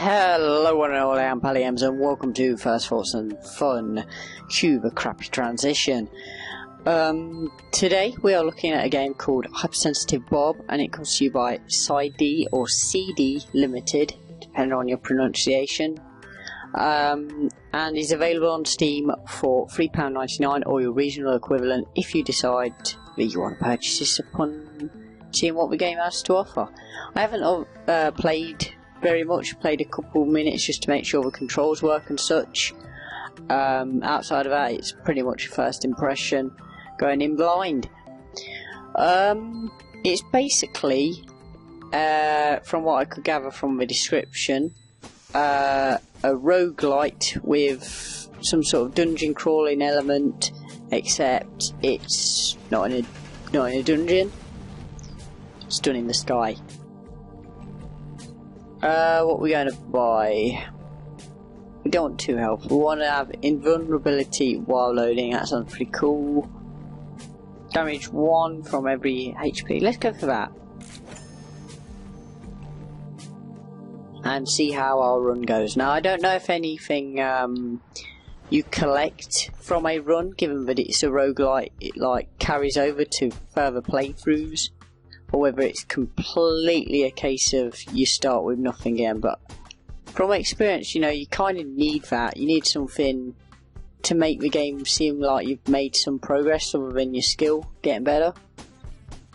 Hello one and all, I am PallyEms and welcome to First Thoughts and Fun, cue the crappy transition. Today we are looking at a game called Hypersensitive Bob, and it comes to you by Sieidi or Sieidi Limited, depending on your pronunciation, and is available on Steam for £3.99 or your regional equivalent if you decide that you want to purchase this upon seeing what the game has to offer. I haven't played very much, played a couple minutes just to make sure the controls work and such. Outside of that, it's pretty much a first impression, going in blind. It's basically, from what I could gather from the description, a roguelite with some sort of dungeon crawling element, except it's not in a dungeon, it's done in the sky. What we're going to buy? We don't want 2 health. We want to have invulnerability while loading. That sounds pretty cool. Damage 1 from every HP. Let's go for that. And see how our run goes. Now, I don't know if anything you collect from a run, given that it's a roguelite, it like carries over to further playthroughs, or whether it's completely a case of you start with nothing again. But from experience, you know, you kind of need that. You need something to make the game seem like you've made some progress other than your skill getting better.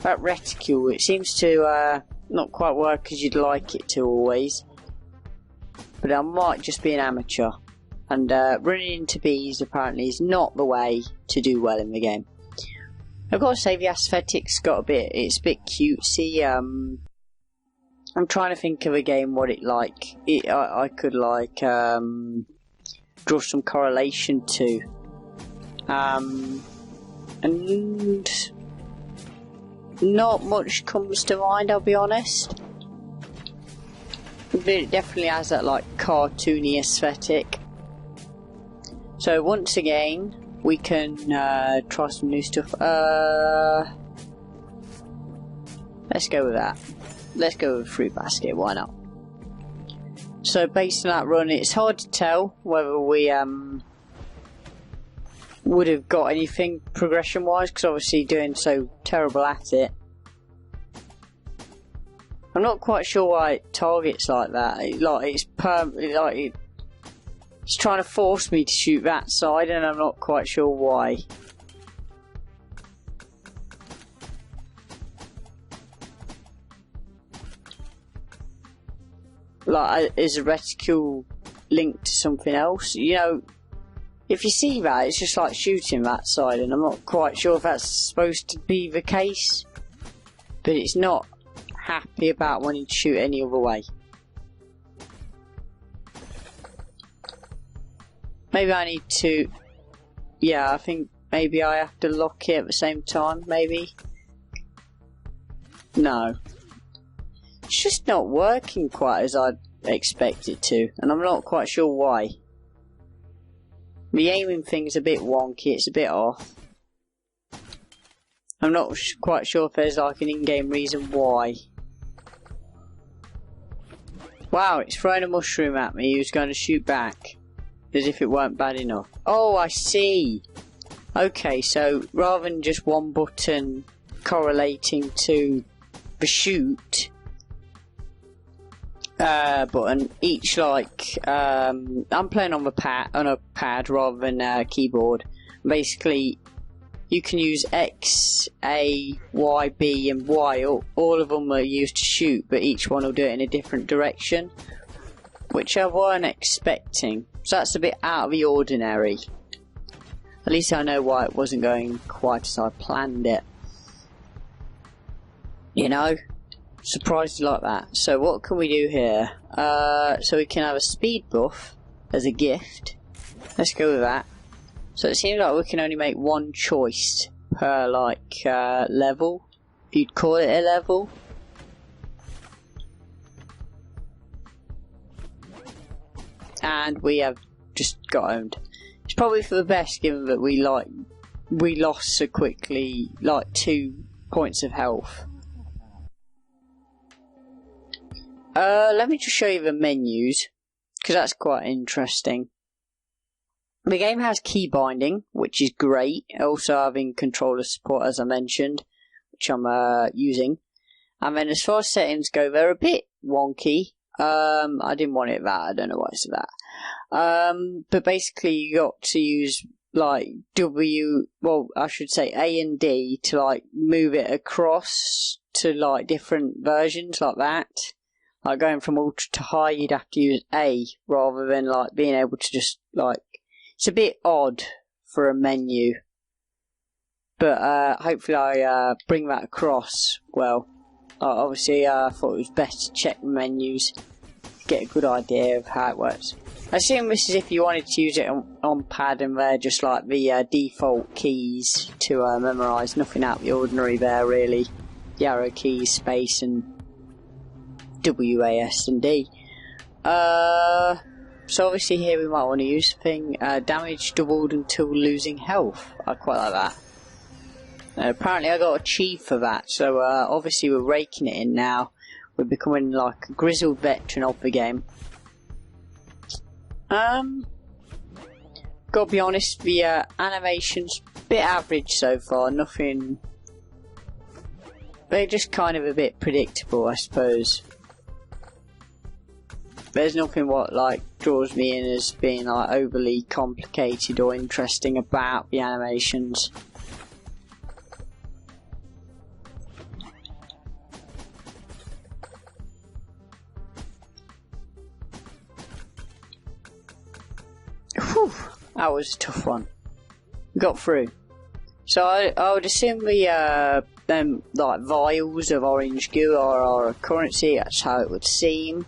That reticule, it seems to not quite work as you'd like it to always. But I might just be an amateur. And running into bees apparently is not the way to do well in the game. I've got to say the aesthetics it's a bit cutesy. I'm trying to think of a game what it like. I could like draw some correlation to. And not much comes to mind, I'll be honest. But it definitely has that like cartoony aesthetic. So once again, we can try some new stuff. Let's go with that. Let's go with fruit basket, why not? So based on that run, it's hard to tell whether we would have got anything progression wise, because obviously doing so terrible at it. I'm not quite sure why it targets like that. It's trying to force me to shoot that side, and I'm not quite sure why. Like, is a reticule linked to something else? You know, if you see that, it's just like shooting that side, and I'm not quite sure if that's supposed to be the case. But it's not happy about wanting to shoot any other way. Maybe I need to... Yeah, I think maybe I have to lock it at the same time, maybe? No. It's just not working quite as I'd expect it to, and I'm not quite sure why. The aiming thing's a bit wonky, it's a bit off. I'm not quite sure if there's like an in-game reason why. Wow, it's throwing a mushroom at me, he was going to shoot back. As if it weren't bad enough. Oh, I see. Okay, so rather than just one button correlating to the shoot button, each like I'm playing on a pad rather than a keyboard. Basically, you can use X, A, Y, B, and Y. All of them are used to shoot, but each one will do it in a different direction, which I weren't expecting. So that's a bit out of the ordinary. At least I know why it wasn't going quite as I planned it. You know? Surprised like that. So what can we do here? So we can have a speed buff as a gift. Let's go with that. So it seems like we can only make one choice per like level. If you'd call it a level. And we have just got owned. It's probably for the best, given that we lost so quickly, like 2 points of health. Let me just show you the menus. because that's quite interesting. The game has key binding, which is great. Also having controller support, as I mentioned, which I'm using. And then as far as settings go, they're a bit wonky. I didn't want it that. I don't know why it's that. But basically, you got to use like I should say A and D to like move it across to like different versions like that. Like going from ultra to high, you'd have to use A rather than like being able to just like. It's a bit odd for a menu, but hopefully I bring that across well. Obviously, I thought it was best to check the menus to get a good idea of how it works. I assume this is if you wanted to use it on pad, and they're just like the default keys to memorise. Nothing out of the ordinary there, really. The arrow keys, space, and W, A, S, and D. So obviously here we might want to use thing damage doubled until losing health. I quite like that. Apparently I got a achieved for that, so obviously we're raking it in now. We're becoming like a grizzled veteran of the game. Gotta be honest, the animation's a bit average so far, nothing. They're just kind of a bit predictable, I suppose. There's nothing what like draws me in as being like overly complicated or interesting about the animations. Whew, that was a tough one. Got through. So I would assume the them like vials of orange goo are our currency. That's how it would seem.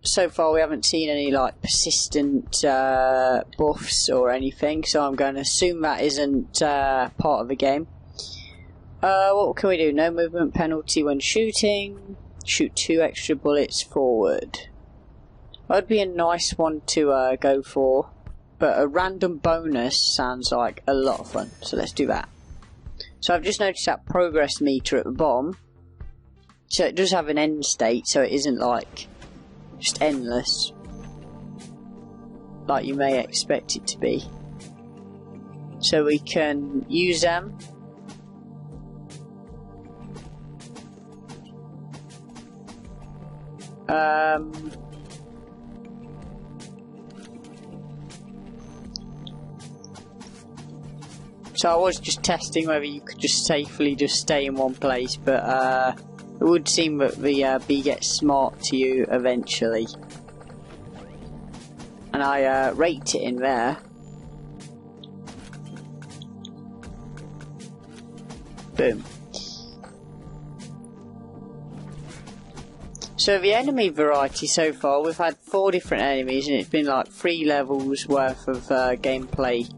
So far we haven't seen any like persistent buffs or anything, so I'm going to assume that isn't part of the game. What can we do? No movement penalty when shooting. Shoot 2 extra bullets forward. That would be a nice one to go for, but a random bonus sounds like a lot of fun, so let's do that. So I've just noticed that progress meter at the bottom, so it does have an end state, so it isn't like just endless like you may expect it to be. So we can use them. So I was just testing whether you could just safely just stay in one place, but it would seem that the bee gets smart to you eventually. And I raked it in there. Boom. So the enemy variety so far, we've had 4 different enemies and it's been like 3 levels worth of gameplay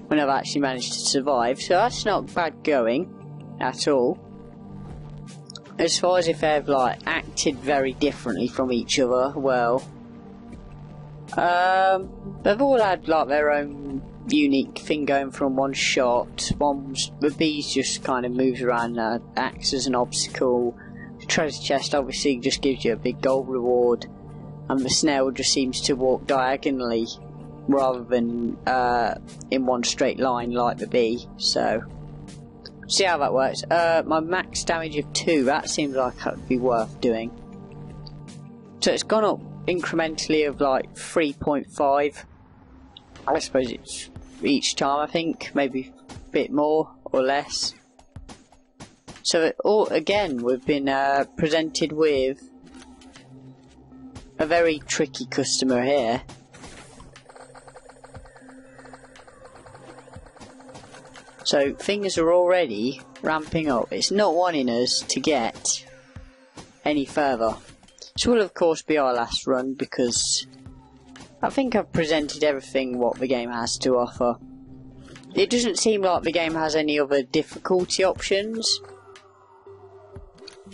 when I've actually managed to survive. So that's not bad going at all. As far as if they've like acted very differently from each other, well, they've all had like their own unique thing going from one shot. The bees just kind of moves around, acts as an obstacle. The treasure chest obviously just gives you a big gold reward, and the snail just seems to walk diagonally rather than in one straight line like the bee. So see how that works. My max damage of 2, that seems like that would be worth doing. So it's gone up incrementally of like 3.5. I suppose it's each time, I think, maybe a bit more or less. So again, we've been presented with a very tricky customer here. So things are already ramping up. It's not wanting us to get any further. This will of course be our last run because I think I've presented everything what the game has to offer. It doesn't seem like the game has any other difficulty options.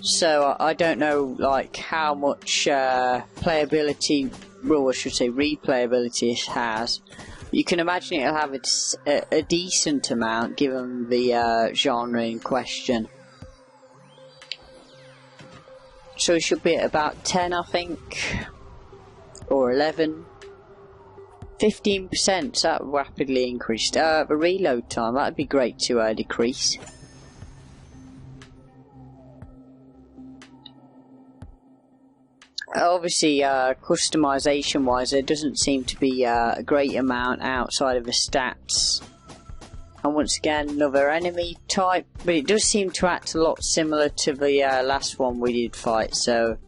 So I don't know like how much playability, well I should say replayability it has. You can imagine it'll have a decent amount given the genre in question. So we should be at about 10, I think, or 11. 15%, so that rapidly increased. The reload time, that'd be great to decrease. Obviously, customization wise, there doesn't seem to be a great amount outside of the stats. And once again, another enemy type, but it does seem to act a lot similar to the last one we did fight, so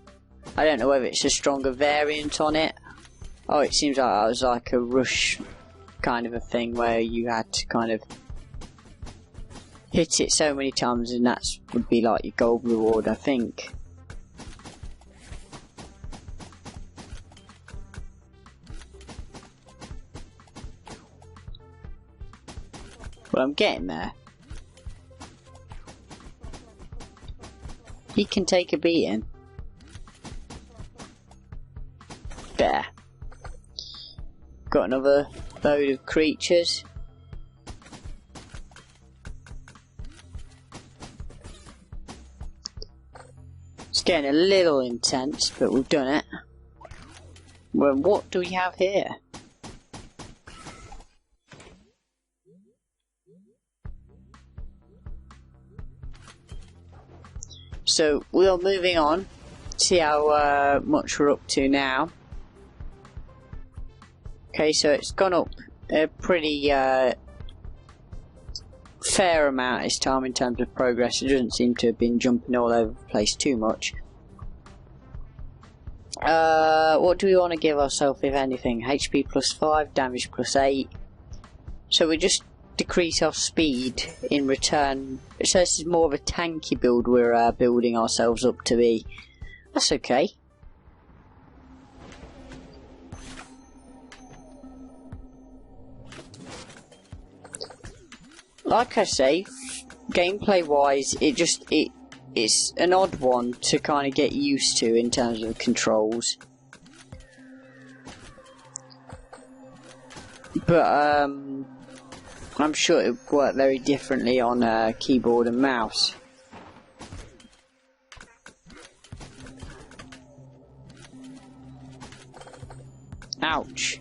I don't know whether it's a stronger variant on it. Oh, it seems like that was like a rush kind of a thing where you had to kind of hit it so many times, and that would be like your gold reward, I think. But I'm getting there. He can take a beating. There. Got another load of creatures. It's getting a little intense, but we've done it. Well, what do we have here? So we are moving on. See how much we're up to now. Okay, so it's gone up a pretty fair amount this time in terms of progress. It doesn't seem to have been jumping all over the place too much. What do we want to give ourselves, if anything? HP plus 5, damage plus 8. So we just decrease our speed in return. So this is more of a tanky build we're building ourselves up to be. That's okay. Like I say, gameplay wise, it's an odd one to kind of get used to in terms of controls. But I'm sure it would work very differently on keyboard and mouse. Ouch.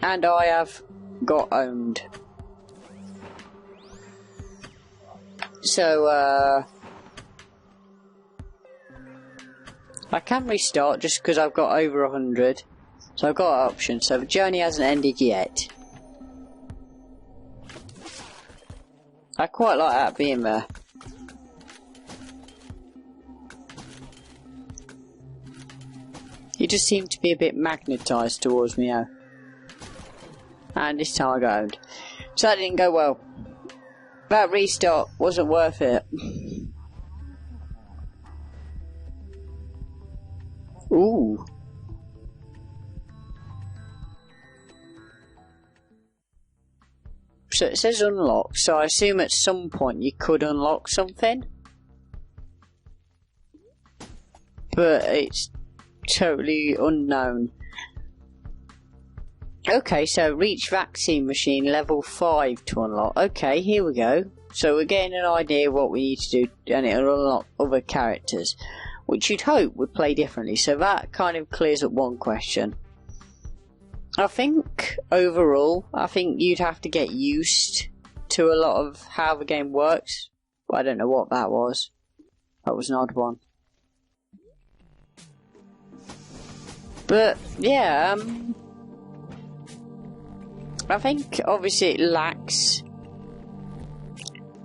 And I have got owned. So, I can restart just because I've got over 100. So I've got an option. So the journey hasn't ended yet. I quite like that being there. You just seem to be a bit magnetised towards me now. And this time I got owned. So that didn't go well. That restart wasn't worth it. Ooh. So it says unlock, so I assume at some point you could unlock something. But it's totally unknown. Okay, so reach vaccine machine level 5 to unlock. Okay, here we go. So we're getting an idea of what we need to do, and it'll unlock other characters, which you'd hope would play differently. So that kind of clears up one question. I think, overall, I think you'd have to get used to a lot of how the game works. I don't know what that was. That was an odd one. But, yeah, I think, obviously, it lacks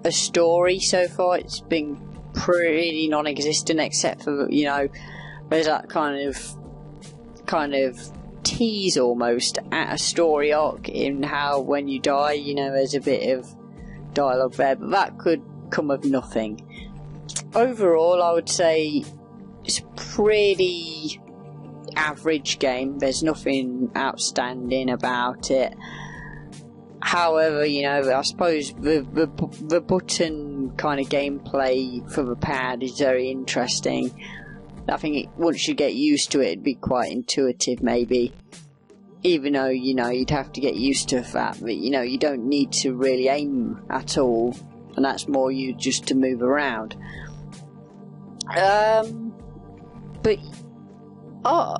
a story so far. It's been pretty non-existent, except for, you know, there's that kind of tease almost at a story arc in how when you die, you know, there's a bit of dialogue there, but that could come of nothing. Overall, I would say it's a pretty average game. There's nothing outstanding about it. However, you know, I suppose the button kind of gameplay for the pad is very interesting. I think once you get used to it, it'd be quite intuitive, maybe. Even though, you know, you'd have to get used to the fact that, you know, you don't need to really aim at all. and that's more you just to move around. But I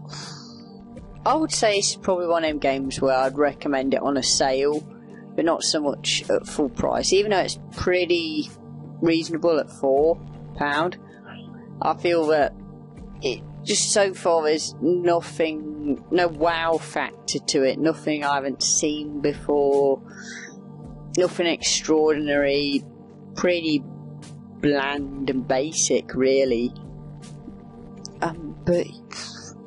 would say it's probably one of them games where I'd recommend it on a sale, but not so much at full price. Even though it's pretty reasonable at £4, I feel that it just so far there's nothing, no wow factor to it, nothing I haven't seen before, nothing extraordinary, pretty bland and basic really. But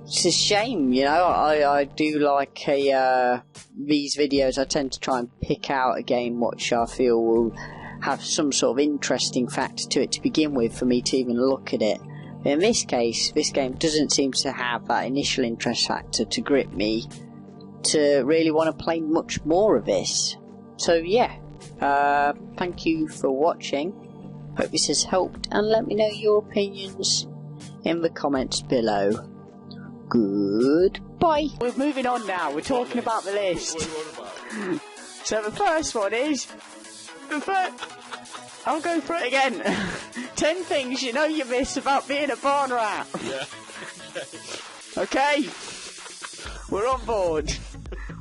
it's a shame, you know. I do like these videos. I tend to try and pick out a game which I feel will have some sort of interesting factor to it to begin with for me to even look at it. But in this case, this game doesn't seem to have that initial interest factor to grip me to really want to play much more of this. So yeah, thank you for watching. Hope this has helped, and let me know your opinions in the comments below. Goodbye. We're moving on now. We're talking about the list. So the first one is I'll go for it again. 10 things you know you miss about being a barn rat. Yeah. Okay. We're on board.